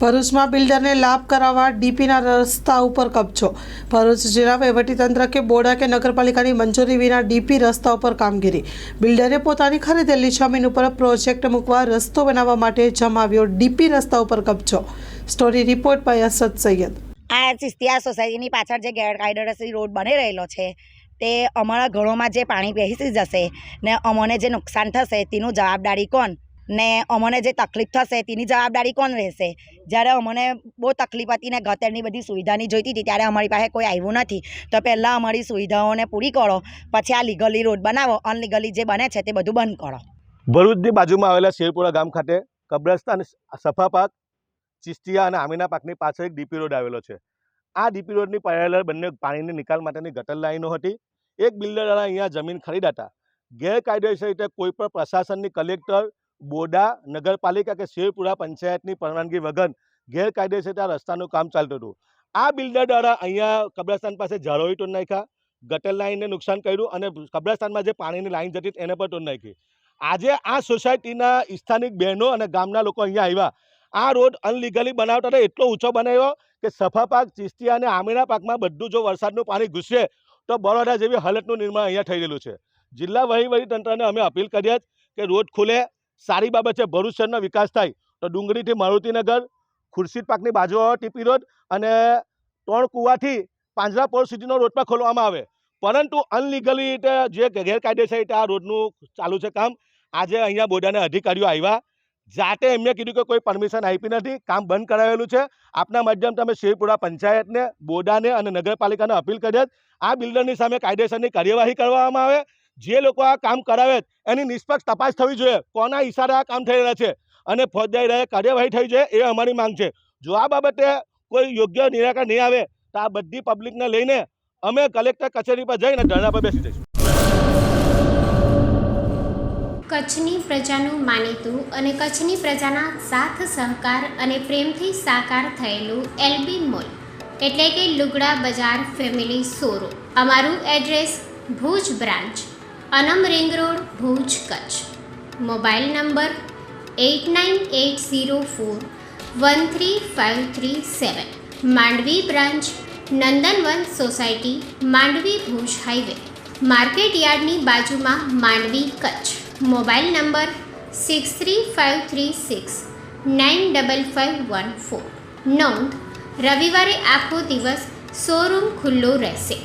ભરૂચમાં બિલ્ડરને લાભ કરાવવા ડીપીના રસ્તા ઉપર કબજો. ભરૂચ જિલ્લા વહીવટીતંત્ર કે બોર્ડ કે નગરપાલિકાની મંજૂરી વિના ડીપી રસ્તા ઉપર કામગીરી. બિલ્ડરે પોતાની ખરીદેલી જમીન ઉપર પ્રોજેક્ટ મૂકવા રસ્તો બનાવવા માટે જમાવ્યો ડીપી રસ્તા ઉપર કબજો. Story report by Asad Sayyed. આ ચિસ્તિયા સોસાયટીની પાછળ જે ગેરકાયદેસર રોડ બની રહેલો છે તે અમારા ઘરોમાં જે પાણી બેસી જશે ને અમને જે નુકસાન થશે તેનું જવાબદારી કોણ, ને અમને જે તકલીફ થશે તેની જવાબદારી કોણ રહેશે? જ્યારે અમને બહુ તકલીફ હતી ને ગટરની બધી સુવિધાની જોઈતી હતી ત્યારે અમારી પાસે કોઈ આવ્યું નથી. તો પહેલાં અમારી સુવિધાઓને પૂરી કરો, પછી આ લીગલી રોડ બનાવો, અનલીગલી જે બને છે તે બધું બંધ કરો. ભરૂચની બાજુમાં આવેલા શેરપુરા ગામ ખાતે કબ્રસ્તાન, સફા પાક, ચિસ્તિયા અને આમીના પાકની પાછળ એક ડીપી રોડ આવેલો છે. આ ડીપી રોડની પેરેલલ બંને પાણીની નિકાલ માટેની ગટર લાઈનો હતી. એક બિલ્ડર દ્વારા અહીંયા જમીન ખરીદાતા ગેરકાયદેસર રીતે કોઈ પણ પ્રશાસનની, કલેક્ટર, બોડા, નગરપાલિકા કે શેરપુરા પંચાયતની પરવાનગી વગર ગેરકાયદેસર આ રસ્તાનું કામ ચાલતું હતું. આ બિલ્ડર દ્વારા અહીંયા કબ્રસ્તાન પાસે ઝાડોઈ તોડ નાખ્યા, ગટર લાઈનને નુકસાન કર્યું અને કબ્રસ્તાનમાં જે પાણીની લાઈન જતી એને પણ તોડ નાખી. આજે આ સોસાયટીના સ્થાનિક બહેનો અને ગામના લોકો અહીંયા આવ્યા. આ રોડ અનલીગલી બનાવતા હતા, એટલો ઊંચો બનાવ્યો કે સફા પાક, ચિસ્તિયા અને આમીના પાકમાં બધું જો વરસાદનું પાણી ઘૂસશે તો બરોડા જેવી હાલતનું નિર્માણ અહીંયા થઈ રહેલું છે. જિલ્લા વહીવટીતંત્રને અમે અપીલ કરીએ કે રોડ ખુલે, સારી બાબત છે. ભરૂચ શહેરનો વિકાસ થાય તો ડુંગળીથી મારુતિનગર, ખુરશીદ પાકની બાજુવાળો ટીપી રોડ અને ત્રણ કુવાથી પાંજરાપોળ સુધીનો રોડ પર ખોલવામાં આવે. પરંતુ અનલીગલી રીતે જે ગેરકાયદેસર રીતે આ રોડનું ચાલુ છે કામ, આજે અહીંયા બોર્ડના અધિકારીઓ આવ્યા, જાતે એમને કીધું કે કોઈ પરમિશન આપી નથી, કામ બંધ કરાવેલું છે. આપના માધ્યમથી અમે શેરપુરા પંચાયતને, બોર્ડાને અને નગરપાલિકાને અપીલ કરીએ આ બિલ્ડરની સામે કાયદેસરની કાર્યવાહી કરવામાં આવે. જે લોકો આ કામ કરાવે એની નિષ્પક્ષ તપાસ થવી જોઈએ, કોના ઈશારે આ કામ થઈ રહ્યા છે અને ફોજદારી કાર્યવાહી થઈ જોઈએ એ અમારી માંગ છે. જો આ બાબતે કોઈ યોગ્ય નિરાકરણ નહીં આવે તો આ બધી પબ્લિકને લઈને અમે કલેક્ટર કચેરી પર જઈને ધરણા પર બેસી જઈશું. કચ્છની પ્રજાનું માનીતું અને કચ્છની પ્રજાના સાથ સહકાર અને પ્રેમથી સાકાર થયેલું એલબી મોલ એટલે કે લુગડા બજાર ફેમિલી શોરૂમ. અમારું address Bhuj branch, Anam ring road, Bhuj, Kutch. Mobile number 8980413537. Mandvi branch, Nandanvan society, Mandvi, Bhuj highway, market યાર્ડની બાજુમાં, માંડવી, કચ્છ. Mobile number 6353695514. નોંધ: રવિવારે આખો દિવસ શોરૂમ ખુલ્લો રહેશે.